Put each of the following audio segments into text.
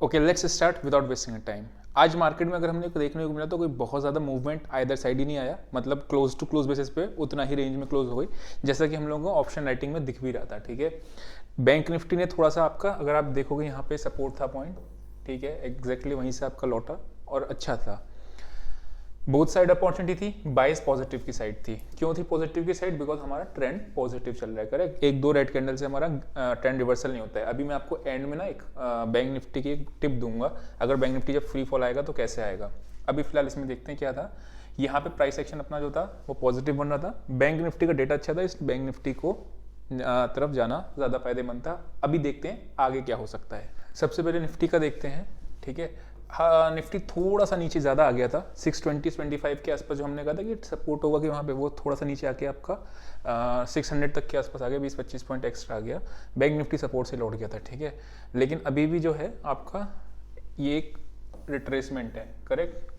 Okay, let's start without wasting time. आज market में अगर हमने को देखने को मिला तो कोई बहुत ज़्यादा मूवमेंट आइदर साइड ही नहीं आया, मतलब क्लोज टू क्लोज बेसिस पे उतना ही रेंज में क्लोज हो गई, जैसा कि हम लोगों को ऑप्शन राइटिंग में दिख भी रहा था। ठीक है, बैंक निफ्टी ने थोड़ा सा आपका, अगर आप देखोगे यहाँ पे सपोर्ट था पॉइंट, ठीक है, एग्जैक्टली वहीं से आपका लौटा और अच्छा था। बोथ साइड अपॉर्चुनिटी थी, बाइस पॉजिटिव की साइड थी। क्यों थी पॉजिटिव की साइड? बिकॉज हमारा ट्रेंड पॉजिटिव चल रहा है। करेक्ट, एक दो रेड कैंडल से हमारा ट्रेंड रिवर्सल नहीं होता है। अभी मैं आपको एंड में ना एक बैंक निफ्टी की एक टिप दूंगा, अगर बैंक निफ्टी जब फ्री फॉल आएगा तो कैसे आएगा। अभी फिलहाल इसमें देखते हैं क्या था। यहाँ पे प्राइस एक्शन अपना जो था वो पॉजिटिव बन रहा था, बैंक निफ्टी का डेटा अच्छा था, इस बैंक निफ्टी को तरफ जाना ज़्यादा फायदेमंद था। अभी देखते हैं आगे क्या हो सकता है। सबसे पहले निफ्टी का देखते हैं। ठीक है, हाँ, निफ्टी थोड़ा सा नीचे ज़्यादा आ गया था, 620-25 के आसपास, जो हमने कहा था कि सपोर्ट होगा कि वहाँ पे, वो थोड़ा सा नीचे आके आपका 600 तक के आसपास आ गया, 20-25 पॉइंट एक्स्ट्रा आ गया। बैंक निफ्टी सपोर्ट से लौट गया था। ठीक है, लेकिन अभी भी जो है आपका ये एक रिट्रेसमेंट है। करेक्ट,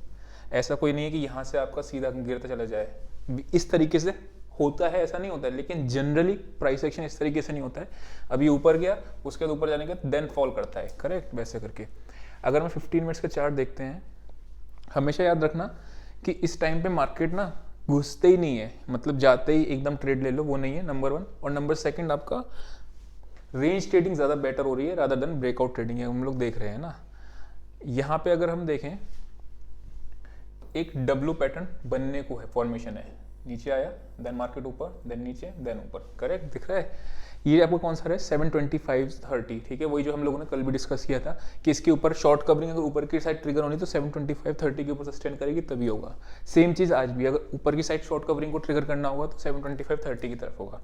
ऐसा कोई नहीं है कि यहाँ से आपका सीधा गिरता चला जाए, इस तरीके से होता है, ऐसा नहीं होता है, लेकिन जनरली प्राइस एक्शन इस तरीके से नहीं होता है। अभी ऊपर गया, उसके बाद ऊपर जाने के बाद देन फॉल करता है। करेक्ट, वैसे करके अगर मैं 15 मिनट्स का चार्ट देखते हैं, हमेशा याद रखना कि इस टाइम पे मार्केट ना घुसते ही नहीं है, मतलब जाते ही एकदम ट्रेड ले लो, वो नहीं है, नंबर वन। और नंबर सेकंड, आपका रेंज ट्रेडिंग ज़्यादा बेटर हो रही है रादर देन ब्रेकआउट ट्रेडिंग है, हम लोग देख रहे हैं ना। यहाँ पे अगर हम देखें, एक डब्ल्यू पैटर्न बनने को है, फॉर्मेशन है, नीचे आया, देन मार्केट ऊपर, देन नीचे, देन ऊपर। करेक्ट, दिख रहा है। ये आपको कौन सा है? 725-30। ठीक है, वही जो हम लोगों ने कल भी डिस्कस किया था कि इसके ऊपर शॉर्ट कवरिंग अगर ऊपर की साइड ट्रिगर होनी तो 725-30 के ऊपर सस्टेन करेगी तभी होगा। सेम चीज़ आज भी, अगर ऊपर की साइड शॉर्ट कवरिंग को ट्रिगर करना होगा तो 725-30 की तरफ होगा।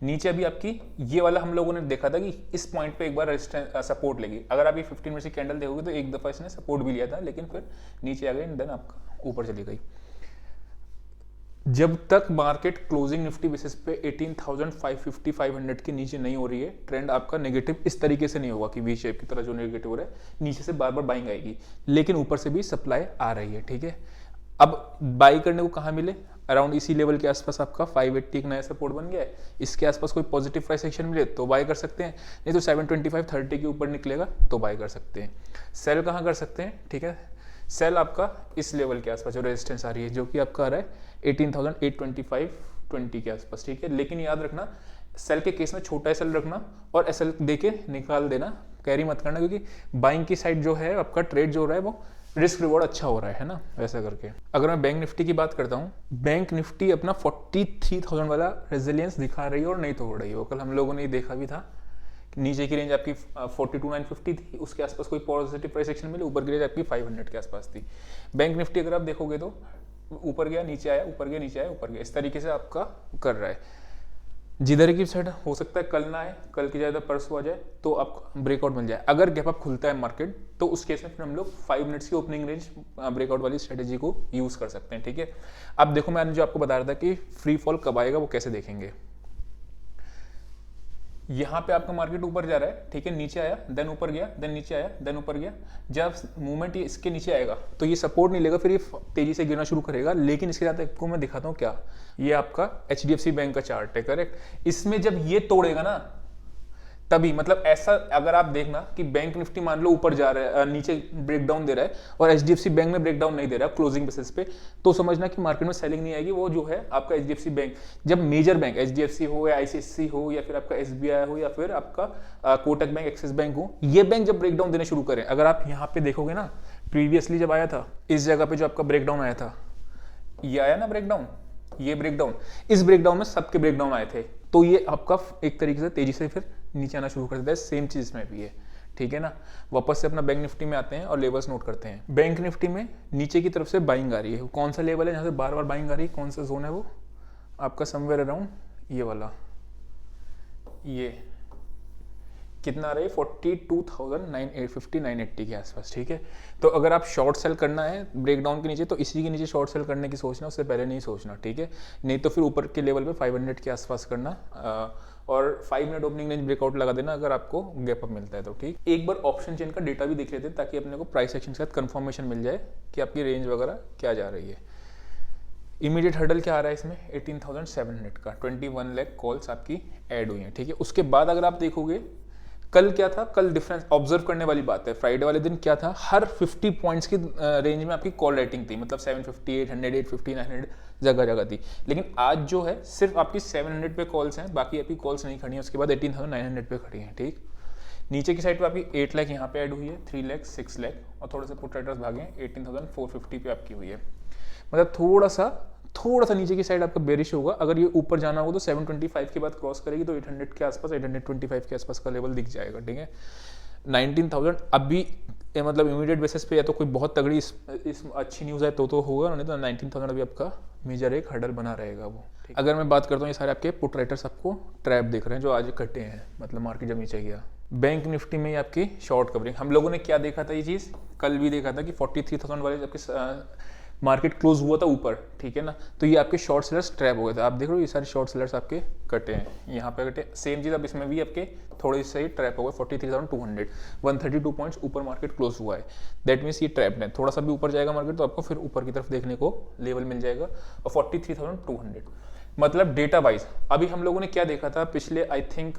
नीचे अभी आपकी ये वाला हम लोगों ने देखा था कि इस पॉइंट पे एक बार सपोर्ट लेगी। अगर आप ये 15 मिनट की कैंडल देखोगे तो एक दफ़ा इसने सपोर्ट भी लिया था, लेकिन फिर नीचे आ गई, देन आपका ऊपर चली गई। जब तक मार्केट क्लोजिंग निफ्टी बेसिस पे 18,550 500 के नीचे नहीं हो रही है, ट्रेंड आपका नेगेटिव इस तरीके से नहीं होगा कि वी शेप की तरह जो नेगेटिव हो रहा है, नीचे से बार बार बाइंग आएगी, लेकिन ऊपर से भी सप्लाई आ रही है। ठीक है, अब बाई करने को कहाँ मिले? अराउंड इसी लेवल के आसपास आपका 580 एक नया सपोर्ट बन गया है। इसके आसपास कोई पॉजिटिव प्राइस एक्शन मिले तो बाय कर सकते हैं, नहीं तो 725-30 के ऊपर निकलेगा तो बाय कर सकते हैं। सेल कहाँ कर सकते हैं? ठीक है, सेल आपका इस लेवल के आसपास जो रेजिस्टेंस आ रही है, जो कि आपका आ रहा है 18,825-20 के आसपास। ठीक है, लेकिन याद रखना सेल के केस में छोटा एसएल रखना और एसएल देके निकाल देना, कैरी मत करना, क्योंकि बाइंग की साइड जो है आपका ट्रेड जो हो रहा है वो रिस्क रिवॉर्ड अच्छा हो रहा है ना, वैसा करके। अगर मैं बैंक निफ्टी की बात करता हूँ, बैंक निफ्टी अपना 43,000 वाला रेजिलियंस दिखा रही है और नहीं तोड़ रही है। कल हम लोगों ने देखा भी था, नीचे की रेंज आपकी 42,950 थी, उसके आसपास कोई पॉजिटिव प्राइस एक्शन मिले, ऊपर की रेंज आपकी 500 के आसपास थी। बैंक निफ्टी अगर आप देखोगे तो ऊपर गया, नीचे आया, ऊपर गया, नीचे आया, ऊपर गया, इस तरीके से आपका कर रहा है। जिधर की साइड हो सकता है कल ना आए, कल की ज्यादा परसों आ जाए तो आपको ब्रेकआउट मिल जाए। अगर गैप अप खुलता है मार्केट तो उस केस में फिर हम लोग 5 मिनट्स की ओपनिंग रेंज ब्रेकआउट वाली स्ट्रेटेजी को यूज कर सकते हैं। ठीक है, अब देखो मैंने जो आपको बता रहा था कि फ्री फॉल कब आएगा वो कैसे देखेंगे। यहाँ पे आपका मार्केट ऊपर जा रहा है, ठीक है, नीचे आया, देन ऊपर गया, देन नीचे आया, देन ऊपर गया। जब मूवमेंट ये इसके नीचे आएगा तो ये सपोर्ट नहीं लेगा, फिर ये तेजी से गिरना शुरू करेगा। लेकिन इसके साथ आपको मैं दिखाता हूँ क्या, ये आपका HDFC बैंक का चार्ट है। करेक्ट, इसमें जब ये तोड़ेगा ना तभी, मतलब ऐसा अगर आप देखना कि बैंक निफ्टी मान लो ऊपर जा रहा है, नीचे ब्रेकडाउन दे रहा है और HDFC बैंक में ब्रेकडाउन नहीं दे रहा है क्लोजिंग बेसिस पे, तो समझना कि मार्केट में सेलिंग नहीं आएगी। वो जो है आपका HDFC बैंक, जब मेजर बैंक HDFC हो या ICICI हो या फिर आपका SBI हो या फिर आपका कोटक बैंक, एक्सिस बैंक हो, ये बैंक जब ब्रेकडाउन देने शुरू करें, अगर आप यहाँ पे देखोगे ना, प्रीवियसली जब आया था इस जगह पे जो आपका ब्रेकडाउन आया था, ये आया ना ब्रेकडाउन, ये ब्रेकडाउन, इस ब्रेकडाउन में सबके ब्रेकडाउन आए थे, तो ये आपका एक तरीके से तेजी से फिर नीचे आना शुरू कर देता है। सेम चीज में भी है। ठीक है ना, वापस से अपना बैंक निफ्टी में आते हैं और लेवल्स नोट करते हैं। बैंक निफ्टी में नीचे की तरफ से बाइंग आ रही है, कौन सा लेवल है जहाँ से बार बार बाइंग आ रही है, कौन सा जोन है वो आपका? समवेयर अराउंड ये वाला, ये कितना आ रहा है? 42,950-980 के आसपास। ठीक है, तो अगर आप शॉर्ट सेल करना है ब्रेकडाउन के नीचे तो इसी के नीचे शॉर्ट सेल करने की सोचना, उससे पहले नहीं सोचना। ठीक है, नहीं तो फिर ऊपर के लेवल पे 500 के आसपास करना और 5 मिनट ओपनिंग रेंज ब्रेकआउट लगा देना अगर आपको गैप अप मिलता है तो। ठीक, एक बार ऑप्शन चेन का डेटा भी देख लेते हैं ताकि अपने को प्राइस एक्शन के साथ कंफर्मेशन मिल जाए कि आपकी रेंज वगैरह क्या जा रही है। इमीडिएट हर्डल क्या आ रहा है इसमें? 18,700 का 21 लाख कॉल्स आपकी ऐड हुई हैं। ठीक है, उसके बाद अगर आप देखोगे कल क्या था, कल डिफरेंस ऑब्जर्व करने वाली बात है, फ्राइडे वाले दिन क्या था, हर 50 पॉइंट्स की रेंज में आपकी कॉल रेटिंग थी, मतलब 750, 800, 850, 900 जगह जगह थी। लेकिन आज जो है सिर्फ आपकी 700 पे कॉल्स हैं, बाकी आपकी कॉल्स नहीं खड़ी हैं, उसके बाद 18,900 पे खड़ी हैं। ठीक, नीचे की साइड पे आपकी 8 लाख यहाँ पे ऐड हुई है, 3 लाख, 6 लाख और थोड़े से पुट राइटर्स भागे हैं, 18,450 पे आपकी हुई है। मतलब थोड़ा सा नीचे की साइड आपका बेरिश होगा। अगर ये ऊपर जाना होगा तो 725 के बाद क्रॉस करेगी तो 800 के आसपास, 825 के आसपास का लेवल दिख जाएगा। ठीक है, 19,000 अभी मतलब इमीडिएट बेसिस पे या तो कोई बहुत तगड़ी इस अच्छी न्यूज़ है तो होगा, नहीं तो 19,000 अभी आपका मेजर एक हर्डल बना रहेगा वो। अगर मैं बात करता हूँ, ये सारे आपके पुट राइटर्स आपको ट्रैप दिख रहे हैं जो आज कटे हैं, मतलब मार्केट जब नीचे गया। बैंक निफ्टी में आपकी शॉर्ट कवरिंग, हम लोगों ने क्या देखा था, ये चीज़ कल भी देखा था कि 43,000 वाले आपके मार्केट क्लोज हुआ था ऊपर, ठीक है ना, तो ये आपके शॉर्ट सेलर्स ट्रैप हो गए थे। आप देख रहे हो ये सारे शॉर्ट सेलर्स आपके कटे हैं, यहाँ पे कटे। सेम चीज़ अब इसमें भी आपके थोड़े से ट्रैप हो गए, 43,200, 132 पॉइंट्स ऊपर मार्केट क्लोज हुआ है। दैट मीन्स ये ट्रैप है, थोड़ा सा भी ऊपर जाएगा मार्केट तो आपको फिर ऊपर की तरफ देखने को लेवल मिल जाएगा। और 43,200 मतलब डेटा वाइज अभी हम लोगों ने क्या देखा था पिछले आई थिंक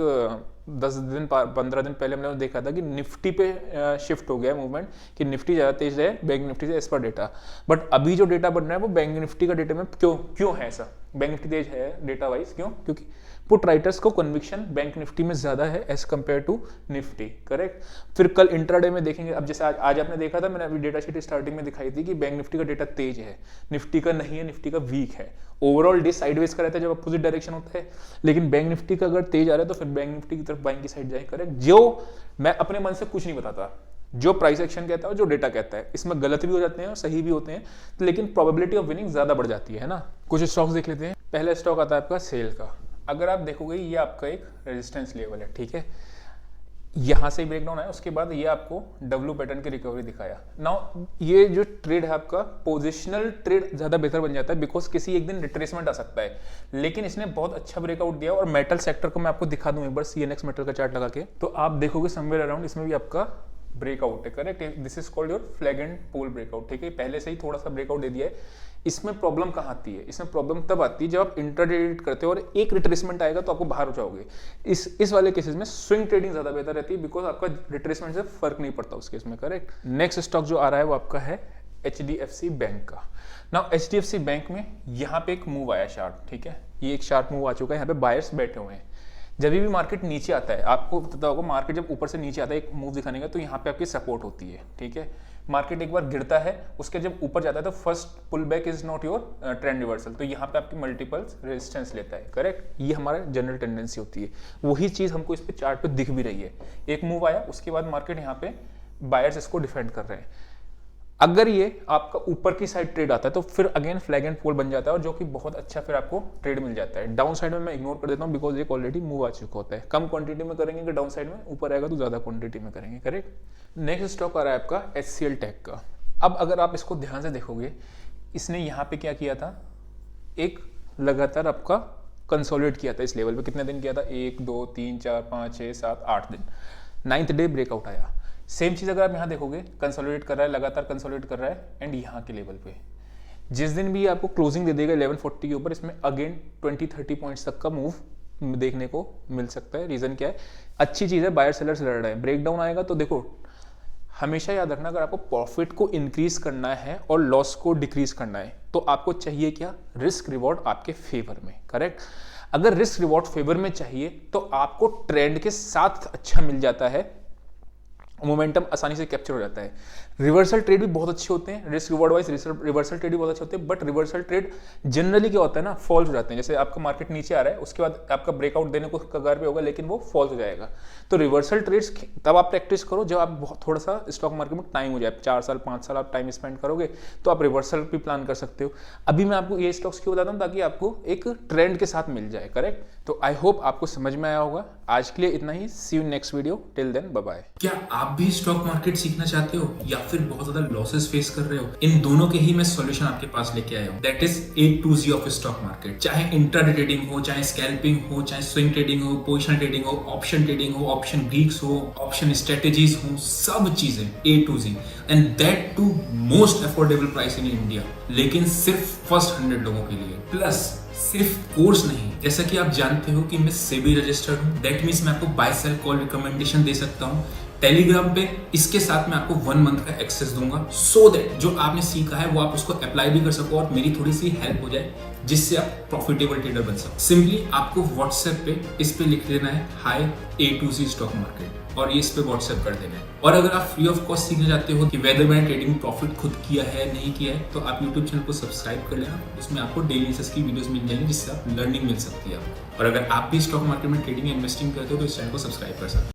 10 दिन 15 दिन पहले हम लोगों ने देखा था कि निफ्टी पे शिफ्ट हो गया मूवमेंट, कि निफ्टी ज़्यादा तेज है बैंक निफ्टी से एज पर डेटा। बट अभी जो डेटा बन रहा है वो बैंक निफ्टी का डेटा में क्यों है ऐसा, बैंक निफ्टी तेज है डेटा वाइज, क्यों? क्योंकि पुट राइटर्स को कन्विक्शन बैंक निफ्टी में ज्यादा है as compare to Nifty, correct. फिर कल इंट्राडे में देखेंगे, अब जैसे आज आपने देखा था, मैंने अभी डेटा शीट स्टार्टिंग में दिखाई थी कि बैंक निफ्टी का डेटा तेज है, निफ्टी का नहीं है, निफ्टी का वीक है। ओवरऑल डे साइडवेज का रहता है जब अपोजिट डायरेक्शन होता है, लेकिन बैंक निफ्टी का अगर तेज आ रहा है तो फिर बैंक निफ्टी की तरफ बाइंग की साइड जाए, करेक्ट। जो मैं अपने मन से कुछ नहीं बताता, जो प्राइस एक्शन कहता है, जो डेटा कहता है, इसमें गलत भी हो जाते हैं और सही भी होते हैं, लेकिन प्रोबेबिलिटी ऑफ विनिंग ज्यादा बढ़ जाती है ना। कुछ स्टॉक्स देख लेते हैं। पहला स्टॉक आता है आपका सेल का। अगर आप देखोगे ये आपका एक रेजिस्टेंस लेवल है, ठीक है, यहां से ब्रेकडाउन आया, उसके बाद ये आपको डब्ल्यू पैटर्न की रिकवरी दिखाया। नाउ ये जो ट्रेड है आपका पोजिशनल ट्रेड ज्यादा बेहतर बन जाता है, बिकॉज किसी एक दिन रिट्रेसमेंट आ सकता है, लेकिन इसने बहुत अच्छा ब्रेकआउट दिया। और मेटल सेक्टर को मैं आपको दिखा दूं एक बार, सीएनएक्स मेटल का चार्ट लगा के, तो आप देखोगे समवेयर अराउंड इसमें भी आपका ब्रेकआउट है, correct. This is called your flag and pole breakout, ठीक है, पहले से ही थोड़ा सा ब्रेकआउट दे दिया है। इसमें प्रॉब्लम कहाँ आती है? इसमें प्रॉब्लम तब आती है जब आप इंट्राडे ट्रेड करते हो और एक रिट्रेसमेंट आएगा तो आपको बाहर हो जाओगे। इस वाले केसेस में स्विंग ट्रेडिंग ज्यादा बेहतर रहती है, बिकॉज आपका रिट्रेसमेंट से फर्क नहीं पड़ता उस केस में, करेक्ट। नेक्स्ट स्टॉक जो आ रहा है वो आपका है HDFC बैंक का। नाउ HDFC बैंक में यहाँ पे एक मूव आया शार्प, ठीक है, ये एक शार्प मूव आ चुका है, यहाँ पे बायर्स बैठे हुए हैं। जब भी मार्केट नीचे आता है, आपको पता होगा मार्केट जब ऊपर से नीचे आता है एक मूव दिखाने का, तो यहाँ पे आपकी सपोर्ट होती है, ठीक है। मार्केट एक बार गिरता है, उसके जब ऊपर जाता है तो first pull back is not your trend reversal, तो यहाँ पे आपकी मल्टीपल्स रेजिस्टेंस लेता है, करेक्ट। ये हमारा जनरल टेंडेंसी होती है, वही चीज हमको इस पे चार्ट पे दिख भी रही है। एक मूव आया, उसके बाद मार्केट यहाँ पे बायर्स इसको डिफेंड कर रहे हैं। अगर ये आपका ऊपर की साइड ट्रेड आता है तो फिर अगेन फ्लैग एंड पोल बन जाता है, और जो कि बहुत अच्छा फिर आपको ट्रेड मिल जाता है। डाउन साइड में मैं इग्नोर कर देता हूँ, बिकॉज एक ऑलरेडी मूव आ चुका होता है। कम क्वांटिटी में करेंगे कि डाउन साइड में, ऊपर आएगा तो ज्यादा क्वांटिटी में करेंगे, करेक्ट। नेक्स्ट स्टॉक आ रहा है आपका HCL टेक का। अब अगर आप इसको ध्यान से देखोगे, इसने यहाँ पे क्या किया था, एक लगातार आपका कंसोलिडेट किया था इस लेवल पे। कितने दिन किया था? 1 2 3 4 5 6 7 8 दिन। 9th डे ब्रेकआउट आया। सेम चीज अगर आप यहाँ देखोगे, कंसोलिडेट कर रहा है, लगातार कंसोलिडेट कर रहा है, एंड यहाँ के लेवल पे जिस दिन भी आपको क्लोजिंग दे देगा 1140 के ऊपर, इसमें अगेन 20-30 पॉइंट्स तक का मूव देखने को मिल सकता है। रीजन क्या है? अच्छी चीज है, बायर सेलर्स लड़ रहे हैं। ब्रेकडाउन आएगा तो देखो, हमेशा याद रखना, अगर आपको प्रॉफिट को इंक्रीज करना है और लॉस को डिक्रीज करना है तो आपको चाहिए क्या? रिस्क रिवॉर्ड आपके फेवर में, करेक्ट। अगर रिस्क रिवॉर्ड फेवर में चाहिए तो आपको ट्रेंड के साथ अच्छा मिल जाता है, मोमेंटम आसानी से कैप्चर हो जाता है। रिवर्सल ट्रेड भी बहुत अच्छे होते हैं, risk reward wise reversal trade भी बहुत अच्छे होते हैं, बट रिवर्सल ट्रेड जनरली क्या होता है ना, फॉल्स हो जाते हैं। जैसे आपका मार्केट नीचे आ रहा है, उसके बाद आपका ब्रेकआउट देने को कगार पे होगा, लेकिन वो फॉल्स हो जाएगा। तो रिवर्सल ट्रेड्स तब आप प्रैक्टिस करो जब आप थोड़ा सा स्टॉक मार्केट में टाइम हो जाए, 4 साल 5 साल आप टाइम स्पेंड करोगे तो आप रिवर्सल भी प्लान कर सकते हो। अभी मैं आपको ये स्टॉक्स क्यों बताता हूँ, ताकि आपको एक ट्रेंड के साथ मिल जाए, करेक्ट। तो आई होप आपको समझ में आया होगा। आज के लिए इतना ही, see you next video, till then bye bye. क्या आप भी स्टॉक मार्केट सीखना चाहते हो या फिर बहुत ज्यादा लॉसेस फेस कर रहे हो? इन दोनों के ही मैं सॉल्यूशन आपके पास लेके आया हूँ। That is A to Z of stock market. चाहे इंट्राडे ट्रेडिंग हो, चाहे स्कैल्पिंग हो, चाहे स्विंग ट्रेडिंग हो, पोजिशन ट्रेडिंग हो, ऑप्शन ट्रेडिंग हो, ऑप्शन ग्रीक्स हो, ऑप्शन स्ट्रेटेजीज हो, सब चीजें A to Z, and that to most affordable price in India, लेकिन सिर्फ फर्स्ट 100 लोगों के लिए। प्लस सिर्फ कोर्स नहीं, जैसा कि आप जानते हो कि मैं सेबी रजिस्टर्ड हूँ, दैट मीन्स मैं आपको बाय सेल कॉल रिकमेंडेशन दे सकता हूँ टेलीग्राम पे। इसके साथ मैं आपको 1 मंथ का एक्सेस दूंगा, सो दैट जो आपने सीखा है वो आप उसको अप्लाई भी कर सको और मेरी थोड़ी सी हेल्प हो जाए, जिससे आप प्रॉफिटेबल ट्रेडर बन सको। सिंपली आपको व्हाट्सएप पे इस पे लिख देना है हाय A2Z स्टॉक मार्केट, और ये इस पे व्हाट्सएप कर देना है। और अगर आप फ्री ऑफ कॉस्ट सीखना चाहते हो कि वेदर मैंने ट्रेडिंग प्रॉफिट खुद किया है नहीं किया है, तो आप यूट्यूब चैनल को सब्सक्राइब कर लेना, उसमें आपको डेली एनालिसिस की वीडियोस मिल जाएंगी, जिससे आप लर्निंग मिल सकती है आपको। और अगर आप भी स्टॉक मार्केट में ट्रेडिंग या इन्वेस्टिंग करते हो तो इस चैनल को सब्सक्राइब कर सकते हो।